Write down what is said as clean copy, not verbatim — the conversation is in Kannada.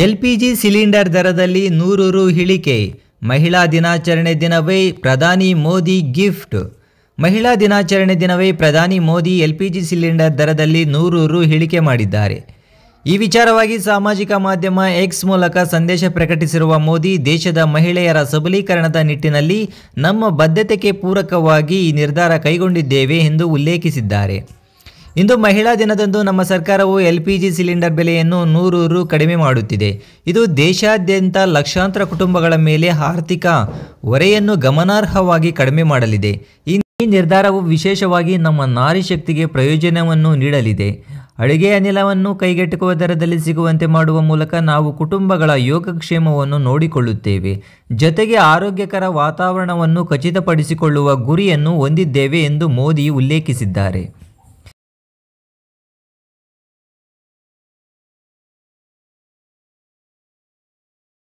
ಎಲ್ಪಿಜಿ ಸಿಲಿಂಡರ್ ದರದಲ್ಲಿ 100 ರು ಇಳಿಕೆ. ಮಹಿಳಾ ದಿನಾಚರಣೆ ದಿನವೇ ಪ್ರಧಾನಿ ಮೋದಿ ಗಿಫ್ಟ್. ಮಹಿಳಾ ದಿನಾಚರಣೆ ದಿನವೇ ಪ್ರಧಾನಿ ಮೋದಿ ಎಲ್ಪಿಜಿ ಸಿಲಿಂಡರ್ ದರದಲ್ಲಿ 100 ರು ಇಳಿಕೆ ಮಾಡಿದ್ದಾರೆ. ಈ ವಿಚಾರವಾಗಿ ಸಾಮಾಜಿಕ ಮಾಧ್ಯಮ ಎಕ್ಸ್ ಮೂಲಕ ಸಂದೇಶ ಪ್ರಕಟಿಸಿರುವ ಮೋದಿ, ದೇಶದ ಮಹಿಳೆಯರ ಸಬಲೀಕರಣದ ನಿಟ್ಟಿನಲ್ಲಿ ನಮ್ಮ ಬದ್ಧತೆಗೆ ಪೂರಕವಾಗಿ ಈ ನಿರ್ಧಾರ ಕೈಗೊಂಡಿದ್ದೇವೆ ಎಂದು ಉಲ್ಲೇಖಿಸಿದ್ದಾರೆ. ಇಂದು ಮಹಿಳಾ ದಿನದಂದು ನಮ್ಮ ಸರ್ಕಾರವು ಎಲ್ಪಿಜಿ ಸಿಲಿಂಡರ್ ಬೆಲೆಯನ್ನು 100 ರು ಕಡಿಮೆ ಮಾಡುತ್ತಿದೆ. ಇದು ದೇಶಾದ್ಯಂತ ಲಕ್ಷಾಂತರ ಕುಟುಂಬಗಳ ಮೇಲೆ ಆರ್ಥಿಕ ಹೊರೆಯನ್ನು ಗಮನಾರ್ಹವಾಗಿ ಕಡಿಮೆ ಮಾಡಲಿದೆ. ಈ ನಿರ್ಧಾರವು ವಿಶೇಷವಾಗಿ ನಮ್ಮ ನಾರಿ ಶಕ್ತಿಗೆ ಪ್ರಯೋಜನವನ್ನು ನೀಡಲಿದೆ. ಅಡುಗೆ ಅನಿಲವನ್ನು ಕೈಗೆಟುಕುವ ದರದಲ್ಲಿ ಸಿಗುವಂತೆ ಮಾಡುವ ಮೂಲಕ ನಾವು ಕುಟುಂಬಗಳ ಯೋಗಕ್ಷೇಮವನ್ನು ನೋಡಿಕೊಳ್ಳುತ್ತೇವೆ. ಜೊತೆಗೆ ಆರೋಗ್ಯಕರ ವಾತಾವರಣವನ್ನು ಖಚಿತಪಡಿಸಿಕೊಳ್ಳುವ ಗುರಿಯನ್ನು ಹೊಂದಿದ್ದೇವೆ ಎಂದು ಮೋದಿ ಉಲ್ಲೇಖಿಸಿದ್ದಾರೆ.